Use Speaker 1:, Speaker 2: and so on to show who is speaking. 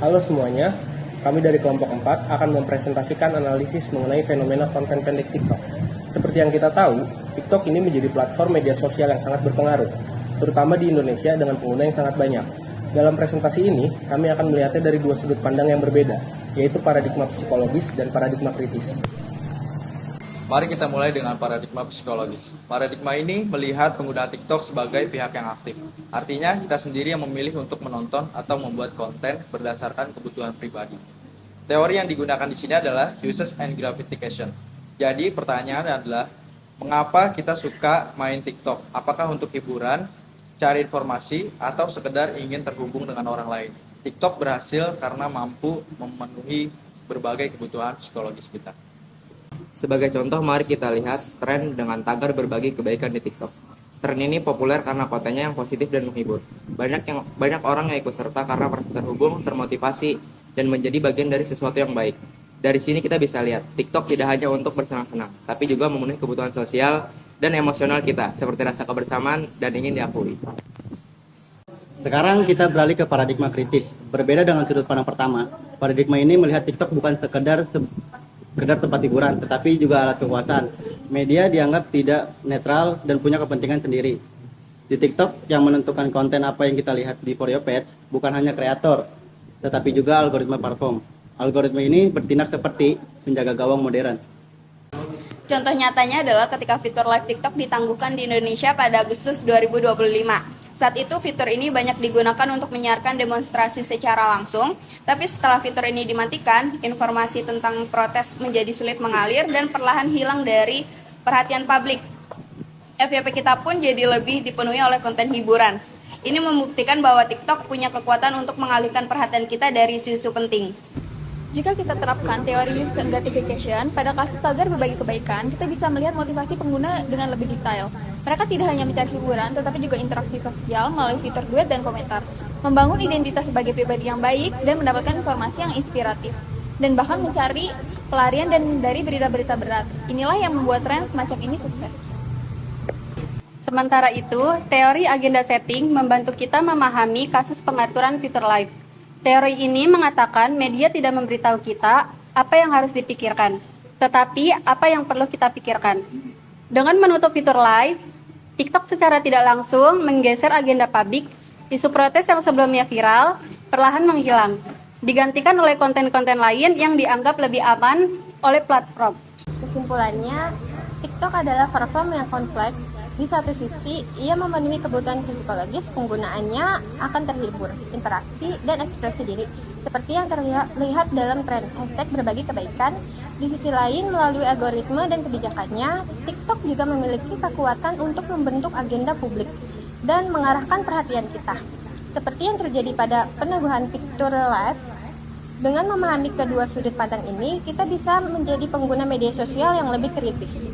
Speaker 1: Halo semuanya, kami dari kelompok 4 akan mempresentasikan analisis mengenai fenomena konten pendek TikTok. Seperti yang kita tahu, TikTok ini menjadi platform media sosial yang sangat berpengaruh, terutama di Indonesia dengan pengguna yang sangat banyak. Dalam presentasi ini, kami akan melihatnya dari dua sudut pandang yang berbeda, yaitu paradigma psikologis dan paradigma kritis.
Speaker 2: Mari kita mulai dengan paradigma psikologis. Paradigma ini melihat pengguna TikTok sebagai pihak yang aktif. Artinya, kita sendiri yang memilih untuk menonton atau membuat konten berdasarkan kebutuhan pribadi. Teori yang digunakan di sini adalah uses and gratification. Jadi, pertanyaan adalah, mengapa kita suka main TikTok? Apakah untuk hiburan, cari informasi, atau sekedar ingin terhubung dengan orang lain? TikTok berhasil karena mampu memenuhi berbagai kebutuhan psikologis kita.
Speaker 3: Sebagai contoh, mari kita lihat tren dengan tagar berbagi kebaikan di TikTok. Tren ini populer karena kontennya yang positif dan menghibur. Banyak orang yang ikut serta karena merasa terhubung, termotivasi, dan menjadi bagian dari sesuatu yang baik. Dari sini kita bisa lihat, TikTok tidak hanya untuk bersenang-senang, tapi juga memenuhi kebutuhan sosial dan emosional kita, seperti rasa kebersamaan dan ingin diakui.
Speaker 4: Sekarang kita beralih ke paradigma kritis. Berbeda dengan sudut pandang pertama, paradigma ini melihat TikTok bukan sekedar tempat hiburan, tetapi juga alat kekuasaan. Media dianggap tidak netral dan punya kepentingan sendiri. Di TikTok, yang menentukan konten apa yang kita lihat di For You page bukan hanya kreator, tetapi juga algoritma platform. Algoritma ini bertindak seperti penjaga gawang modern.
Speaker 5: Contoh nyatanya adalah ketika fitur live TikTok ditangguhkan di Indonesia pada Agustus 2025. Saat itu fitur ini banyak digunakan untuk menyiarkan demonstrasi secara langsung, tapi setelah fitur ini dimatikan, informasi tentang protes menjadi sulit mengalir dan perlahan hilang dari perhatian publik. FYP kita pun jadi lebih dipenuhi oleh konten hiburan. Ini membuktikan bahwa TikTok punya kekuatan untuk mengalihkan perhatian kita dari isu-isu penting.
Speaker 6: Jika kita terapkan teori user gratification pada kasus tagar berbagi kebaikan, kita bisa melihat motivasi pengguna dengan lebih detail. Mereka tidak hanya mencari hiburan, tetapi juga interaksi sosial melalui fitur duet dan komentar, membangun identitas sebagai pribadi yang baik, dan mendapatkan informasi yang inspiratif, dan bahkan mencari pelarian dari berita-berita berat. Inilah yang membuat tren semacam ini sukses.
Speaker 7: Sementara itu, teori agenda setting membantu kita memahami kasus pengaturan fitur live. Teori ini mengatakan media tidak memberitahu kita apa yang harus dipikirkan, tetapi apa yang perlu kita pikirkan. Dengan menutup fitur live, TikTok secara tidak langsung menggeser agenda publik, isu protes yang sebelumnya viral perlahan menghilang, digantikan oleh konten-konten lain yang dianggap lebih aman oleh platform.
Speaker 8: Kesimpulannya, TikTok adalah platform yang kompleks. Di satu sisi, ia memenuhi kebutuhan psikologis, penggunaannya akan terhibur, interaksi, dan ekspresi diri, seperti yang terlihat dalam tren #berbagi kebaikan. Di sisi lain, melalui algoritma dan kebijakannya, TikTok juga memiliki kekuatan untuk membentuk agenda publik dan mengarahkan perhatian kita. Seperti yang terjadi pada peneguhan fitur live, dengan memahami kedua sudut pandang ini, kita bisa menjadi pengguna media sosial yang lebih kritis.